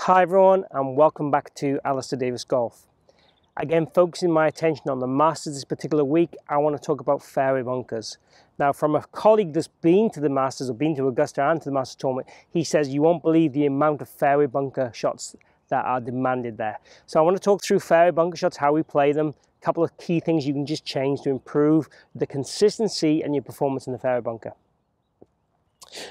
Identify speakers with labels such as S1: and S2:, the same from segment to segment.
S1: Hi everyone, and welcome back to Alistair Davies Golf. Again, focusing my attention on the Masters this particular week, I want to talk about fairway bunkers. Now, from a colleague that's been to the Masters or been to Augusta and to the Masters tournament, he says you won't believe the amount of fairway bunker shots that are demanded there. So I want to talk through fairway bunker shots, how we play them, a couple of key things you can just change to improve the consistency and your performance in the fairway bunker.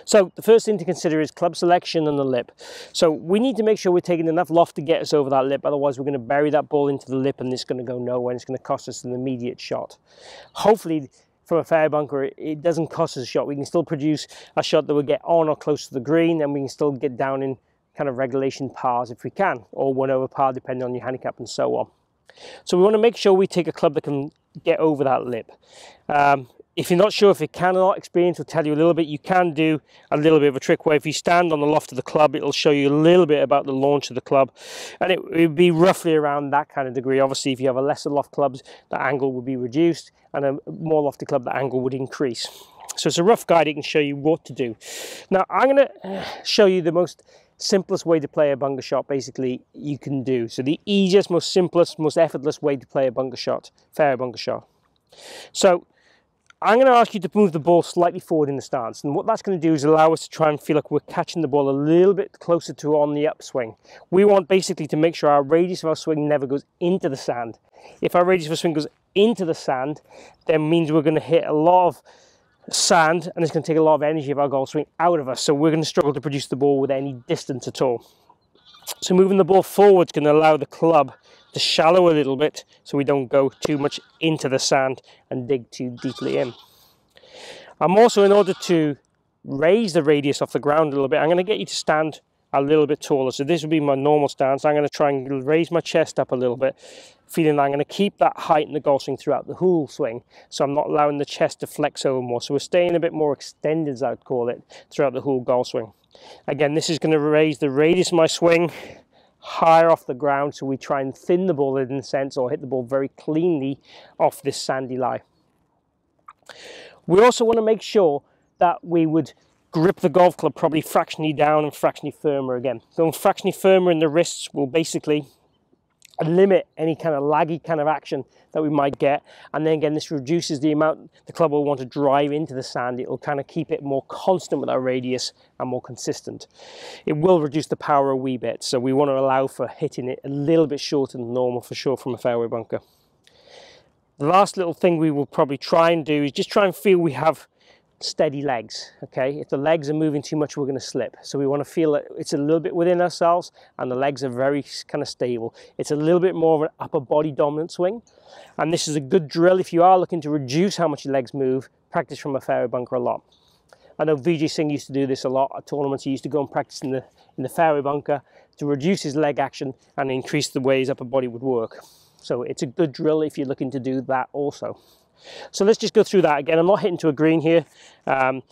S1: So the first thing to consider is club selection and the lip. So we need to make sure we're taking enough loft to get us over that lip, otherwise we're going to bury that ball into the lip and it's going to go nowhere and it's going to cost us an immediate shot. Hopefully from a fairway bunker it doesn't cost us a shot. We can still produce a shot that will get on or close to the green, and we can still get down in kind of regulation pars if we can, or 1 over par depending on your handicap and so on. So we want to make sure we take a club that can get over that lip. If you're not sure if it can or not, experience will tell you a little bit. You can do a little bit of a trick where if you stand on the loft of the club, it'll show you a little bit about the launch of the club, and it would be roughly around that kind of degree. Obviously, if you have a lesser loft clubs, the angle would be reduced, and a more lofty club, the angle would increase. So it's a rough guide. It can show you what to do. Now, I'm going to show you the most simplest way to play a bunker shot basically you can do. So the easiest, most simplest, most effortless way to play a bunker shot, fairway bunker shot. So I'm going to ask you to move the ball slightly forward in the stance, and what that's going to do is allow us to try and feel like we're catching the ball a little bit closer to on the upswing. We want basically to make sure our radius of our swing never goes into the sand. If our radius of our swing goes into the sand, then means we're going to hit a lot of sand, and it's going to take a lot of energy of our golf swing out of us, so we're going to struggle to produce the ball with any distance at all. So moving the ball forward is going to allow the club to shallow a little bit so we don't go too much into the sand and dig too deeply in. I'm also, in order to raise the radius off the ground a little bit, I'm going to get you to stand a little bit taller. So this would be my normal stance. I'm going to try and raise my chest up a little bit, feeling like I'm going to keep that height in the golf swing throughout the whole swing, so I'm not allowing the chest to flex over more. So we're staying a bit more extended, as I'd call it, throughout the whole golf swing. Again, this is going to raise the radius of my swing higher off the ground, so we try and thin the ball in a sense, or hit the ball very cleanly off this sandy lie. We also want to make sure that we would grip the golf club probably fractionally down and fractionally firmer again. Going fractionally firmer in the wrists will basically limit any kind of laggy kind of action that we might get, and then again this reduces the amount the club will want to drive into the sand. It will kind of keep it more constant with our radius and more consistent. It will reduce the power a wee bit, so we want to allow for hitting it a little bit shorter than normal for sure from a fairway bunker. The last little thing we will probably try and do is just try and feel we have steady legs. Okay, if the legs are moving too much, we're going to slip, so we want to feel that it's a little bit within ourselves and the legs are very kind of stable. It's a little bit more of an upper body dominant swing, and this is a good drill if you are looking to reduce how much your legs move. Practice from a fairway bunker a lot. I know Vijay Singh used to do this a lot at tournaments. He used to go and practice in the fairway bunker to reduce his leg action and increase the way his upper body would work. So it's a good drill if you're looking to do that also. So let's just go through that again. I'm not hitting to a green here. The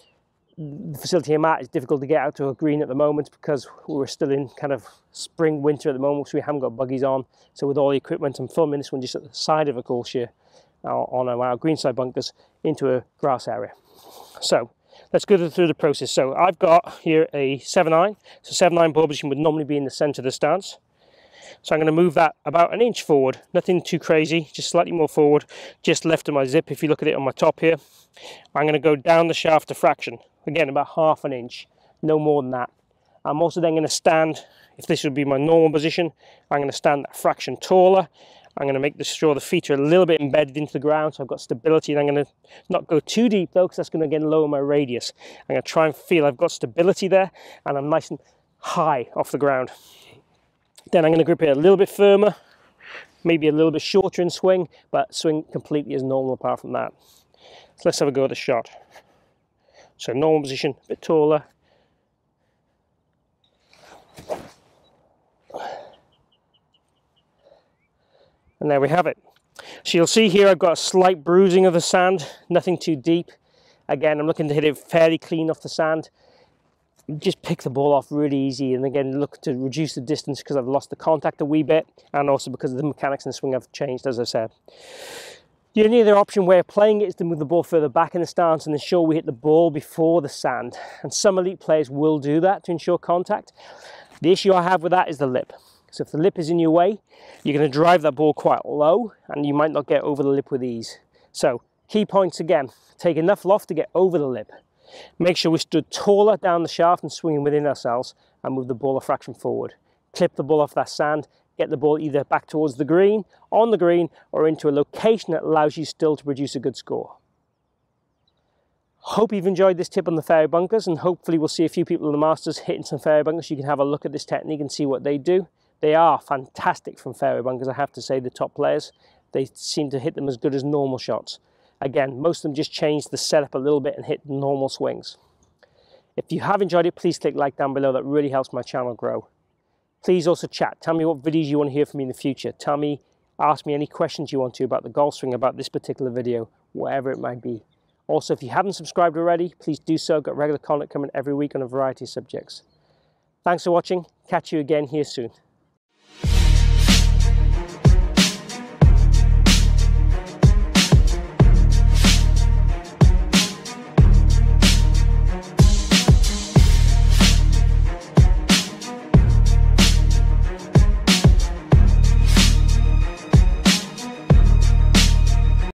S1: facility I'm at is difficult to get out to a green at the moment because we're still in kind of spring, winter at the moment, so we haven't got buggies on. So with all the equipment, I'm filming this one just at the side of a course here on our greenside bunkers into a grass area. So let's go through the process. So I've got here a 7-iron. So 7-iron ball position would normally be in the center of the stance. So I'm going to move that about an inch forward, nothing too crazy, just slightly more forward, just left of my zip. If you look at it on my top here, I'm going to go down the shaft a fraction, again about half an inch, no more than that. I'm also then going to stand, if this would be my normal position, I'm going to stand that fraction taller. I'm going to make sure the feet are a little bit embedded into the ground, so I've got stability, and I'm going to not go too deep though, because that's going to again lower my radius. I'm going to try and feel I've got stability there, and I'm nice and high off the ground. Then I'm going to grip it a little bit firmer, maybe a little bit shorter in swing, but swing completely as normal apart from that. So let's have a go at the shot. So normal position, a bit taller. And there we have it. So you'll see here I've got a slight bruising of the sand, nothing too deep. Again, I'm looking to hit it fairly clean off the sand. Just pick the ball off really easy, and again look to reduce the distance because I've lost the contact a wee bit, and also because the mechanics in the swing have changed, as I said. The only other option way of playing it is to move the ball further back in the stance and ensure we hit the ball before the sand, and some elite players will do that to ensure contact. The issue I have with that is the lip. So if the lip is in your way, you're going to drive that ball quite low and you might not get over the lip with ease. So key points again, take enough loft to get over the lip. Make sure we stood taller down the shaft and swinging within ourselves, and move the ball a fraction forward. Clip the ball off that sand, get the ball either back towards the green, on the green, or into a location that allows you still to produce a good score. Hope you've enjoyed this tip on the fairway bunkers, and hopefully we'll see a few people in the Masters hitting some fairway bunkers. You can have a look at this technique and see what they do. They are fantastic from fairway bunkers, I have to say, the top players. They seem to hit them as good as normal shots. Again, most of them just change the setup a little bit and hit normal swings. If you have enjoyed it, please click like down below. That really helps my channel grow. Please also chat. Tell me what videos you want to hear from me in the future. Ask me any questions you want to about the golf swing, about this particular video, whatever it might be. Also, if you haven't subscribed already, please do so. Got regular content coming every week on a variety of subjects. Thanks for watching. Catch you again here soon.